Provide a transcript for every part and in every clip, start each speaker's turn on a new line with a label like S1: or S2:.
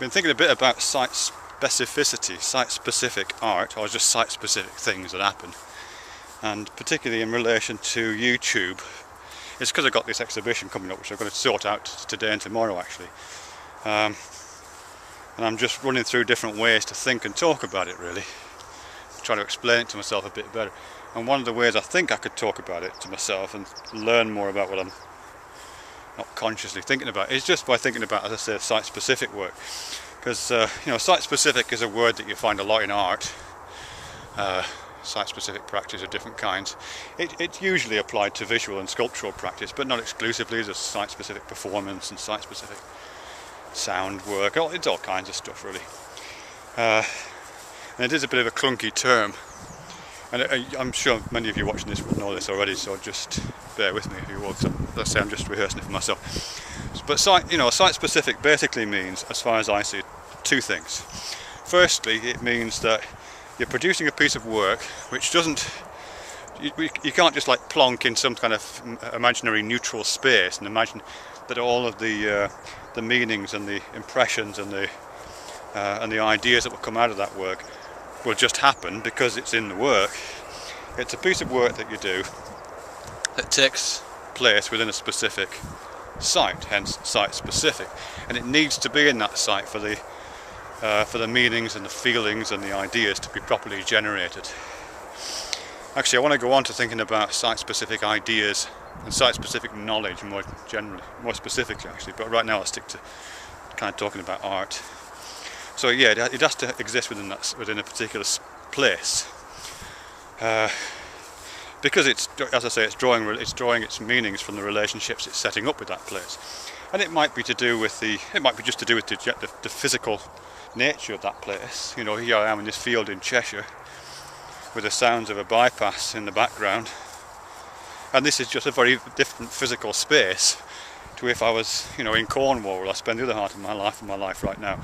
S1: been thinking a bit about site specificity, site-specific art, or just site-specific things that happen, and particularly in relation to YouTube. It's because I've got this exhibition coming up, which I'm going to sort out today and tomorrow actually, and I'm just running through different ways to think and talk about it, really, try to explain it to myself a bit better. And one of the ways I think I could talk about it to myself and learn more about what I'm not consciously thinking about is just by thinking about, as I say, site-specific work. Because you know, site-specific is a word that you find a lot in art. Site-specific practice of different kinds. It's usually applied to visual and sculptural practice, but not exclusively. There's site-specific performance and site-specific sound work. It's all kinds of stuff, really. And it is a bit of a clunky term. And I'm sure many of you watching this will know this already, so just bear with me if you will. So, let's say I'm just rehearsing it for myself. But site-specific basically means, as far as I see it, two things. Firstly, it means that you're producing a piece of work which doesn't, you can't just like plonk in some kind of imaginary neutral space and imagine that all of the meanings and the impressions and the ideas that will come out of that work will just happen because it's in the work. It's a piece of work that you do that takes place within a specific site, hence site specific, and it needs to be in that site for the meanings and the feelings and the ideas to be properly generated. Actually, I want to go on to thinking about site specific ideas and site specific knowledge more generally, more specifically actually, but right now I'll stick to kind of talking about art. So yeah, it has to exist within a particular place, because it's, as I say, it's drawing its meanings from the relationships it's setting up with that place, and it might be just to do with the physical nature of that place. You know, here I am in this field in Cheshire with the sounds of a bypass in the background, and this is just a very different physical space to if I was, you know, in Cornwall, where I spend the other half of my life right now,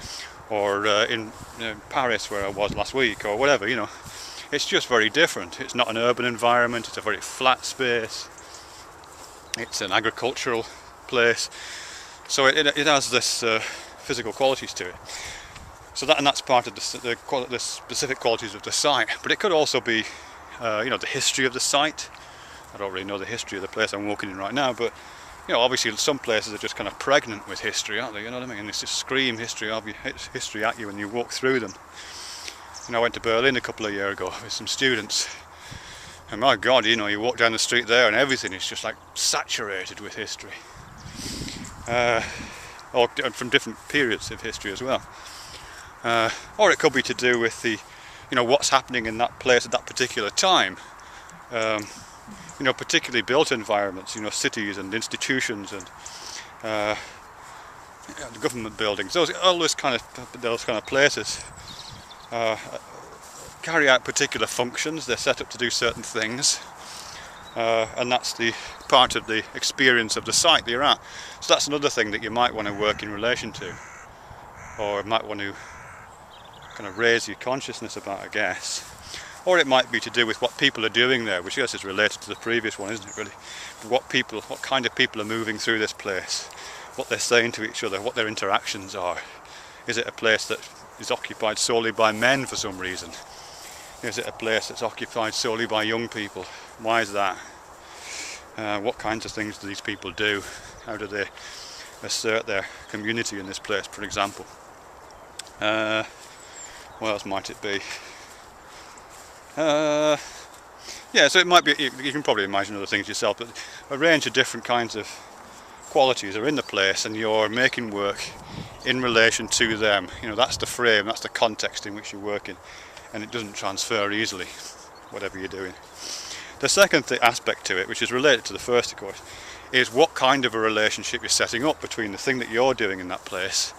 S1: or in Paris, where I was last week, or whatever. You know, it's just very different. It's not an urban environment. It's a very flat space. It's an agricultural place, so it has this physical qualities to it. So that's part of the specific qualities of the site. But it could also be, you know, the history of the site. I don't really know the history of the place I'm walking in right now, but you know, obviously some places are just kind of pregnant with history, aren't they? You know what I mean? And it's just scream history at you when you walk through them. You know, I went to Berlin a couple of years ago with some students, and my God, you know, you walk down the street there and everything is just like saturated with history, or from different periods of history as well. Or it could be to do with the, you know, what's happening in that place at that particular time. You know, particularly built environments, you know, cities and institutions and government buildings. All those kind of places carry out particular functions. They're set up to do certain things, and that's the part of the experience of the site that you're at. So that's another thing that you might want to work in relation to, or might want to kind of raise your consciousness about, I guess. Or it might be to do with what people are doing there, which I guess is related to the previous one, isn't it, really? What kind of people are moving through this place, what they're saying to each other, what their interactions are. Is it a place that is occupied solely by men for some reason? Is it a place that's occupied solely by young people? Why is that? What kinds of things do these people do? How do they assert their community in this place, for example? What else might it be? Yeah, so it might be, you can probably imagine other things yourself, but a range of different kinds of qualities are in the place, and you're making work in relation to them. You know, that's the frame, that's the context in which you're working, and it doesn't transfer easily, whatever you're doing. The second aspect to it, which is related to the first, of course, is what kind of a relationship you're setting up between the thing that you're doing in that place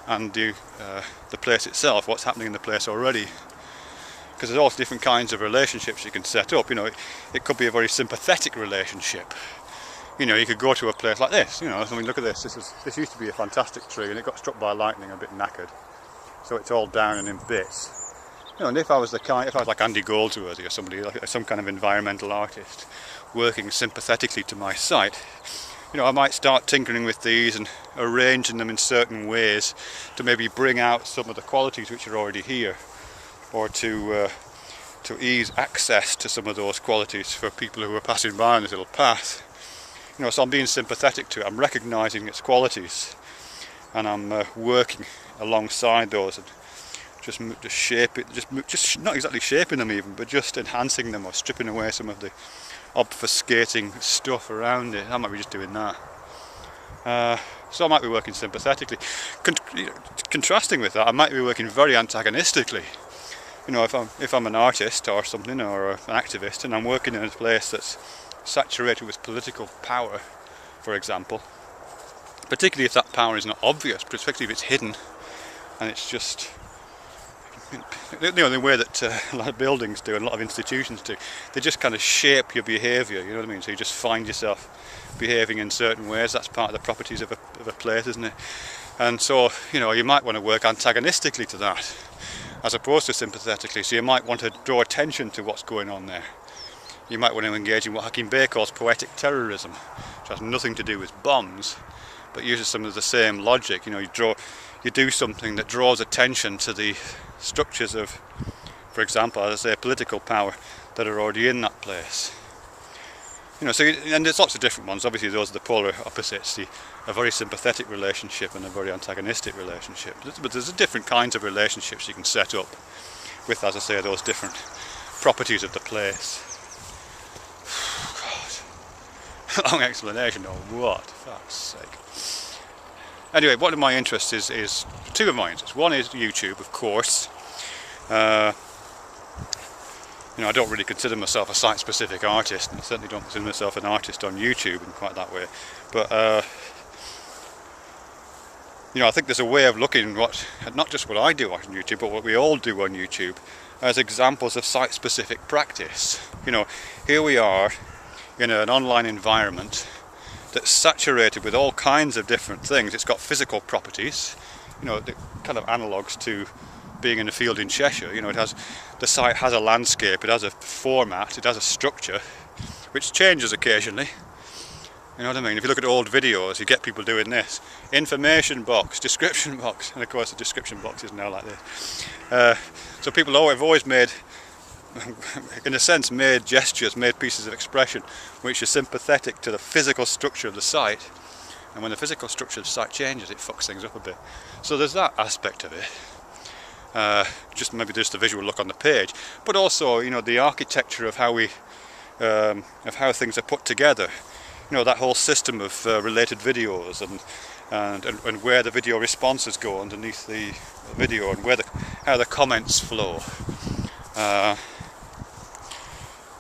S1: and the place itself, what's happening in the place already. Because there's all different kinds of relationships you can set up. You know, it could be a very sympathetic relationship. You know, you could go to a place like this. You know, I mean, look at this. This used to be a fantastic tree, and it got struck by lightning, a bit knackered, so it's all down and in bits. You know, and if I was like Andy Goldsworthy or somebody, like some kind of environmental artist, working sympathetically to my site, you know, I might start tinkering with these and arranging them in certain ways to maybe bring out some of the qualities which are already here, or to ease access to some of those qualities for people who are passing by on this little path. You know, so I'm being sympathetic to it. I'm recognising its qualities, and I'm working alongside those and just shape it, just not exactly shaping them even, but just enhancing them or stripping away some of the obfuscating stuff around it. I might be just doing that. So I might be working sympathetically. Contrasting with that, I might be working very antagonistically. You know, if I'm an artist or something, or an activist, and I'm working in a place that's saturated with political power, for example, particularly if that power is not obvious, particularly if it's hidden, and it's just, you know, the way that a lot of buildings do and a lot of institutions do, they just kind of shape your behaviour, you know what I mean? So you just find yourself behaving in certain ways. That's part of the properties of a place, isn't it? And so, you know, you might want to work antagonistically to that, as opposed to sympathetically. So you might want to draw attention to what's going on there. You might want to engage in what Hakim Bey calls poetic terrorism, which has nothing to do with bombs, but uses some of the same logic. You know, you do something that draws attention to the structures of, for example, as I say, political power that are already in that place. You know, so and there's lots of different ones. Obviously, those are the polar opposites: a very sympathetic relationship and a very antagonistic relationship. But there's different kinds of relationships you can set up with, as I say, those different properties of the place. God, long explanation or what? For fuck's sake. Anyway, one of my interests is two of my interests. One is YouTube, of course. You know, I don't really consider myself a site-specific artist, and I certainly don't consider myself an artist on YouTube in quite that way. But you know, I think there's a way of looking at not just what I do on YouTube, but what we all do on YouTube as examples of site-specific practice. You know, here we are in an online environment that's saturated with all kinds of different things. It's got physical properties, you know, the kind of analogues to being in a field in Cheshire. You know, the site has a landscape, it has a format, it has a structure, which changes occasionally. You know what I mean? If you look at old videos, you get people doing this: information box, description box, and of course the description box is now like this. So people have always made, in a sense, made gestures, made pieces of expression which are sympathetic to the physical structure of the site. And when the physical structure of the site changes, it fucks things up a bit. So there's that aspect of it. Just maybe just the visual look on the page, but also, you know, the architecture of how things are put together. You know, that whole system of related videos and where the video responses go underneath the video, and how the comments flow,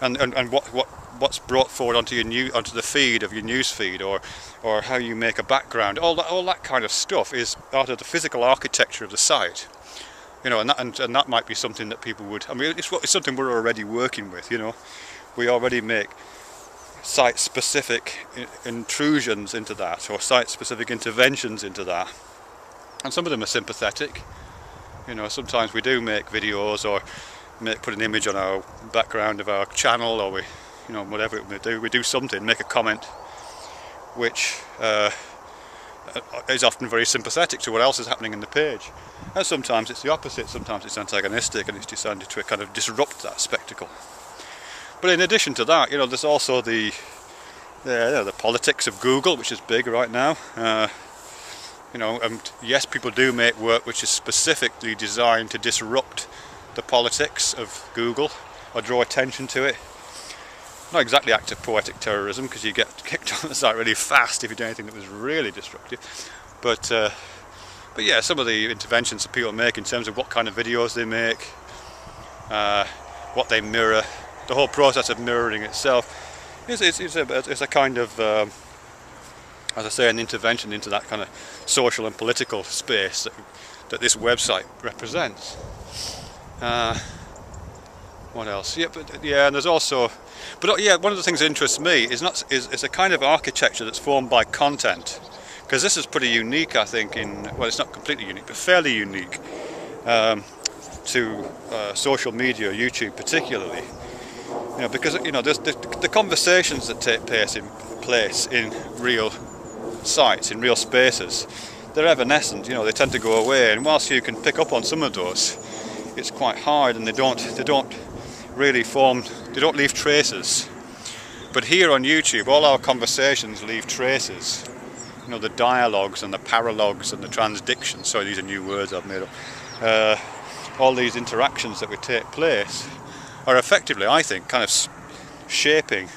S1: and what's brought forward onto the feed of your news feed, or how you make a background. All that kind of stuff is part of the physical architecture of the site. You know, and that might be something that people would. I mean, it's something we're already working with. You know, we already make site-specific intrusions into that, or site-specific interventions into that, and some of them are sympathetic. You know, sometimes we do make videos or put an image on our background of our channel, or you know, whatever we do something, make a comment, which is often very sympathetic to what else is happening in the page. And sometimes it's the opposite, sometimes it's antagonistic, and it's designed to kind of disrupt that spectacle. But in addition to that, you know, there's also the politics of Google, which is big right now. You know, and yes, people do make work which is specifically designed to disrupt the politics of Google, or draw attention to it. Not exactly active poetic terrorism, because you get kicked on the site really fast if you do anything that was really destructive. But yeah, some of the interventions that people make in terms of what kind of videos they make, what they mirror, the whole process of mirroring itself is a kind of, as I say, an intervention into that kind of social and political space that this website represents. What else? Yeah, and there's also, one of the things that interests me is a kind of architecture that's formed by content, because this is pretty unique, I think. Well, it's not completely unique, but fairly unique to social media, YouTube particularly. You know, because you know, there's the conversations that take place in real sites, in real spaces, they're evanescent. You know, they tend to go away, and whilst you can pick up on some of those, it's quite hard, and they don't really form, they don't leave traces. But here on YouTube, all our conversations leave traces. You know, the dialogues and the paralogues and the transdictions, sorry, these are new words I've made up. All these interactions that we take place are effectively, I think, kind of shaping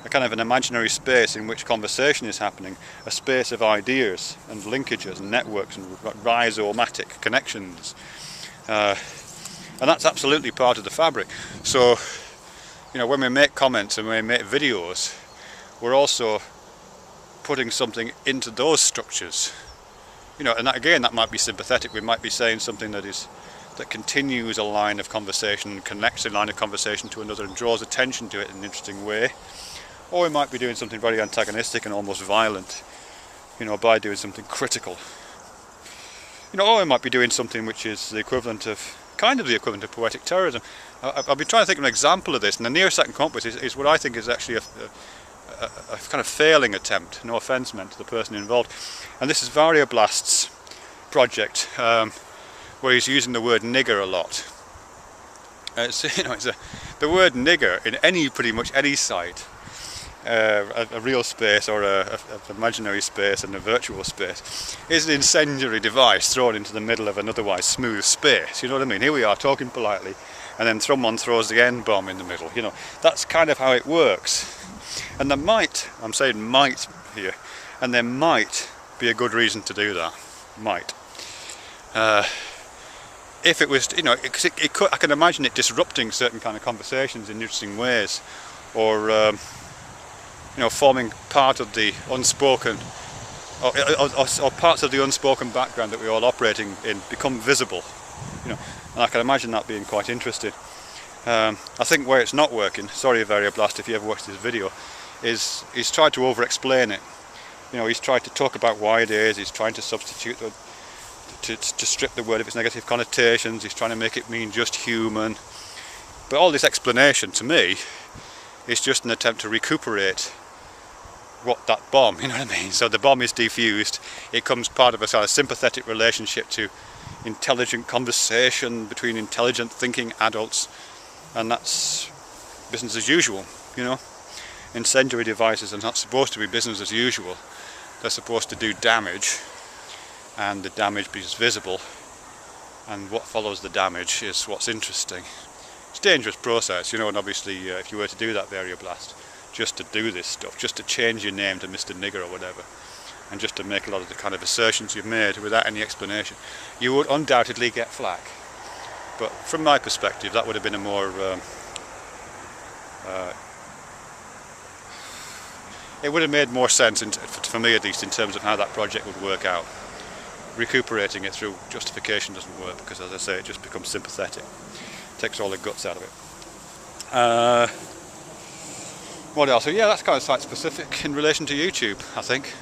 S1: a kind of an imaginary space in which conversation is happening, a space of ideas and linkages and networks and rhizomatic connections. And that's absolutely part of the fabric. So, you know, when we make comments and when we make videos, we're also putting something into those structures. You know, and that, again, that might be sympathetic. We might be saying something that continues a line of conversation, connects a line of conversation to another and draws attention to it in an interesting way. Or we might be doing something very antagonistic and almost violent, you know, by doing something critical. You know, or we might be doing something which is the equivalent of, kind of the equivalent of poetic terrorism. I've been trying to think of an example of this, and the nearest I can come up with is what I think is actually a kind of failing attempt, no offence meant to the person involved. And this is Varioblast's project, where he's using the word nigger a lot. You know, the word nigger in pretty much any site, a real space or an imaginary space and a virtual space, is an incendiary device thrown into the middle of an otherwise smooth space. You know what I mean? Here we are talking politely, and then someone throws the N-bomb in the middle. You know, that's kind of how it works. And there might, I'm saying might here, and there might be a good reason to do that. Might. If it was, you know, because it could, I can imagine it disrupting certain kind of conversations in interesting ways, or you know, forming part of the unspoken, or parts of the unspoken background that we're all operating in become visible. You know, and I can imagine that being quite interesting. I think where it's not working, sorry Varioblast if you ever watched this video, is he's tried to over-explain it. You know, he's tried to talk about why it is, he's trying to substitute to strip the word of its negative connotations, he's trying to make it mean just human. But all this explanation, to me, is just an attempt to recuperate what that bomb, you know what I mean? So the bomb is defused, it comes part of a sort of sympathetic relationship to intelligent conversation between intelligent thinking adults, and that's business as usual, you know? Incendiary devices are not supposed to be business as usual, they're supposed to do damage, and the damage is visible, and what follows the damage is what's interesting. It's a dangerous process, you know, and obviously if you were to do that Varioblast, just to do this stuff, just to change your name to Mr. Nigger or whatever, and just to make a lot of the kind of assertions you've made without any explanation, you would undoubtedly get flack. But from my perspective, that would have been a more it would have made more sense, for me at least, in terms of how that project would work out. Recuperating it through justification doesn't work, because as I say, it just becomes sympathetic. Takes all the guts out of it. What else? So yeah, that's kind of site specific in relation to YouTube, I think.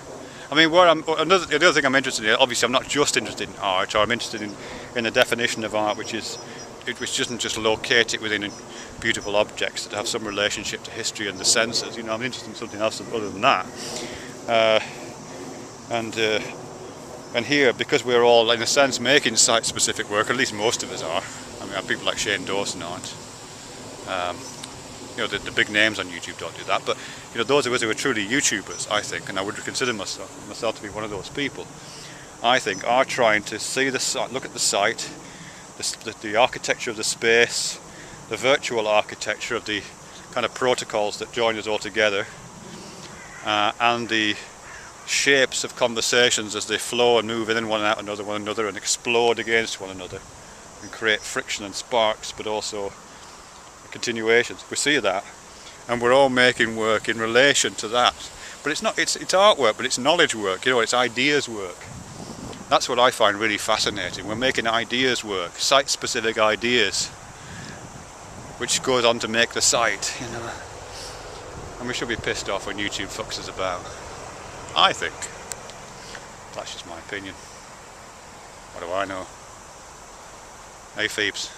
S1: I mean, the other thing I'm interested in, obviously I'm not just interested in art, or I'm interested in the definition of art, which doesn't just locate it within beautiful objects that have some relationship to history and the senses. You know, I'm interested in something else other than that. And here, because we're all, in a sense, making site-specific work, at least most of us are. I mean, people like Shane Dawson aren't. You know, the big names on YouTube don't do that, but you know, those of us who are truly YouTubers, I think, and I would consider myself to be one of those people, I think, are trying to see the site, look at the site, the architecture of the space, the virtual architecture of the kind of protocols that join us all together, and the shapes of conversations as they flow and move in and one another and explode against one another and create friction and sparks, but also continuations. We see that, and we're all making work in relation to that. But it's not, it's artwork, but it's knowledge work, you know, it's ideas work. That's what I find really fascinating. We're making ideas work, site-specific ideas, which goes on to make the site, you know. And we should be pissed off when YouTube fucks us about. I think. That's just my opinion. What do I know? Hey Phoebes.